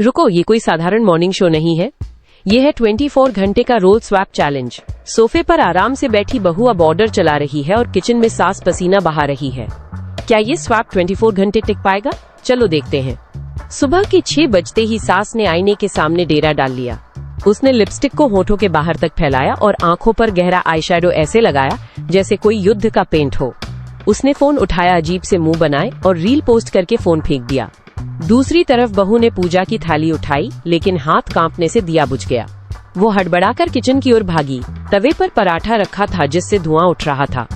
रुको, ये कोई साधारण मॉर्निंग शो नहीं है। ये है 24 घंटे का रोल स्वैप चैलेंज। सोफे पर आराम से बैठी बहू अब ऑर्डर चला रही है और किचन में सास पसीना बहा रही है। क्या ये स्वैप 24 घंटे टिक पाएगा? चलो देखते हैं। सुबह के 6 बजते ही सास ने आईने के सामने डेरा डाल लिया। उसने लिपस्टिक को होठों के बाहर तक फैलाया और आंखों पर गहरा आईशैडो ऐसे लगाया जैसे कोई युद्ध का पेंट हो। उसने फोन उठाया, अजीब से मुंह बनाए और रील पोस्ट करके फोन फेंक दिया। दूसरी तरफ बहू ने पूजा की थाली उठाई, लेकिन हाथ कांपने से दिया बुझ गया। वो हड़बड़ाकर किचन की ओर भागी। तवे पर पराठा रखा था जिससे धुआं उठ रहा था।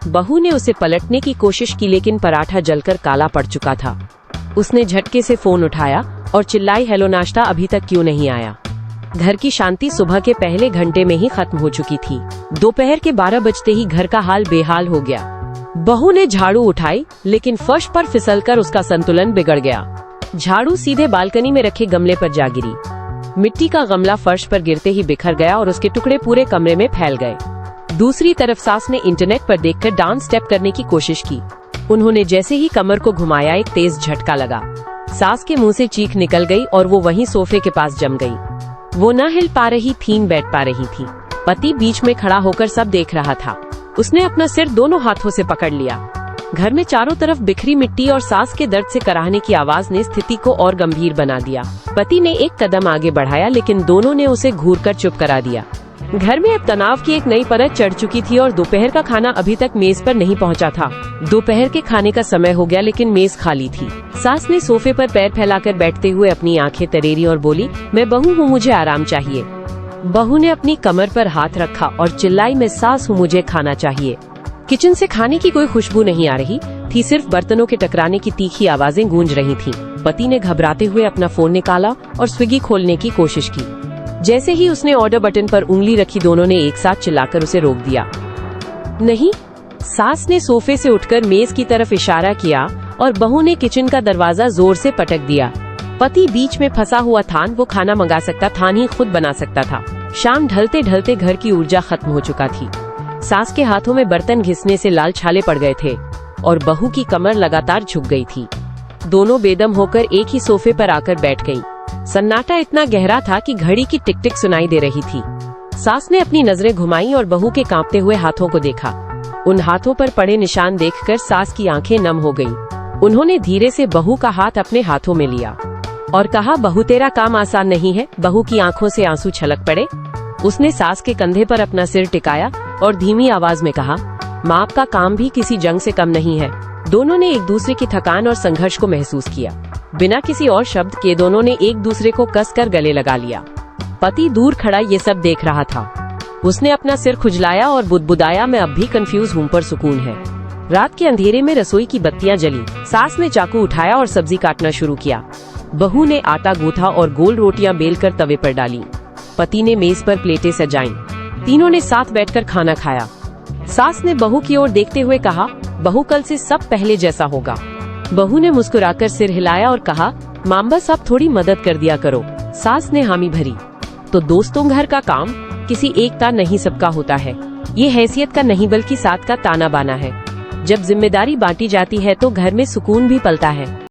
बहू ने उसे पलटने की कोशिश की, लेकिन पराठा जलकर काला पड़ चुका था। उसने झटके से फोन उठाया और चिल्लाई, हेलो, नाश्ता अभी तक क्यों नहीं आया? घर की शांति सुबह के पहले घंटे में ही खत्म हो चुकी थी। दोपहर के 12 बजते ही घर का हाल बेहाल हो गया। बहू ने झाड़ू उठाई, लेकिन फर्श पर फिसलकर उसका संतुलन बिगड़ गया। झाड़ू सीधे बालकनी में रखे गमले पर जा गिरी। मिट्टी का गमला फर्श पर गिरते ही बिखर गया और उसके टुकड़े पूरे कमरे में फैल गए। दूसरी तरफ सास ने इंटरनेट पर देखकर डांस स्टेप करने की कोशिश की। उन्होंने जैसे ही कमर को घुमाया, एक तेज झटका लगा। सास के मुंह से चीख निकल गई और वो वहीं सोफे के पास जम गई। वो न हिल पा रही थी, न बैठ पा रही थी। पति बीच में खड़ा होकर सब देख रहा था। उसने अपना सिर दोनों हाथों से पकड़ लिया। घर में चारों तरफ बिखरी मिट्टी और सास के दर्द से कराहने की आवाज ने स्थिति को और गंभीर बना दिया। पति ने एक कदम आगे बढ़ाया, लेकिन दोनों ने उसे घूरकर चुप करा दिया। घर में अब तनाव की एक नई परत चढ़ चुकी थी और दोपहर का खाना अभी तक मेज पर नहीं पहुंचा था। दोपहर के खाने का समय हो गया, लेकिन मेज खाली थी। सास ने सोफे पर पैर फैलाकर बैठते हुए अपनी आंखें तरेरी और बोली, मैं बहू हूँ, मुझे आराम चाहिए। बहू ने अपनी कमर पर हाथ रखा और चिल्लाई, मैं सास हूँ, मुझे खाना चाहिए। किचन से खाने की कोई खुशबू नहीं आ रही थी, सिर्फ बर्तनों के टकराने की तीखी आवाजें गूंज रही थीं। पति ने घबराते हुए अपना फोन निकाला और स्विगी खोलने की कोशिश की। जैसे ही उसने ऑर्डर बटन पर उंगली रखी, दोनों ने एक साथ चिल्लाकर उसे रोक दिया। नहीं, सास ने सोफे से उठकर मेज की तरफ इशारा किया और बहू ने किचन का दरवाजा जोर से पटक दिया। पति बीच में फंसा हुआ था। वो खाना मंगा सकता था, नहीं खुद बना सकता था। शाम ढलते ढलते घर की ऊर्जा खत्म हो चुका थी। सास के हाथों में बर्तन घिसने से लाल छाले पड़ गए थे और बहू की कमर लगातार झुक गई थी। दोनों बेदम होकर एक ही सोफे पर आकर बैठ गईं। सन्नाटा इतना गहरा था कि घड़ी की टिक टिक सुनाई दे रही थी। सास ने अपनी नजरें घुमाई और बहू के कांपते हुए हाथों को देखा। उन हाथों पर पड़े निशान देखकर सास की आंखें नम हो गईं। उन्होंने धीरे से बहू का हाथ अपने हाथों में लिया और कहा, बहू, तेरा काम आसान नहीं है। बहू की आंखों से आंसू छलक पड़े। उसने सास के कंधे पर अपना सिर टिकाया और धीमी आवाज में कहा, माँ, आपका काम भी किसी जंग से कम नहीं है। दोनों ने एक दूसरे की थकान और संघर्ष को महसूस किया। बिना किसी और शब्द के दोनों ने एक दूसरे को कसकर गले लगा लिया। पति दूर खड़ा ये सब देख रहा था। उसने अपना सिर खुजलाया और बुदबुदाया, मैं अब भी कंफ्यूज हूँ, पर सुकून है। रात के अंधेरे में रसोई की बत्तियां जली। सास ने चाकू उठाया और सब्जी काटना शुरू किया। बहू ने आटा गूंथा और गोल रोटियां बेलकर तवे पर डाली। पति ने मेज पर प्लेटें सजाईं। तीनों ने साथ बैठकर खाना खाया। सास ने बहू की ओर देखते हुए कहा, बहू, कल से सब पहले जैसा होगा। बहू ने मुस्कुराकर सिर हिलाया और कहा, मां, बस अब थोड़ी मदद कर दिया करो। सास ने हामी भरी। तो दोस्तों, घर का काम किसी एक का नहीं, सबका होता है। ये हैसियत का नहीं बल्कि साथ का ताना बाना है। जब जिम्मेदारी बांटी जाती है तो घर में सुकून भी पलता है।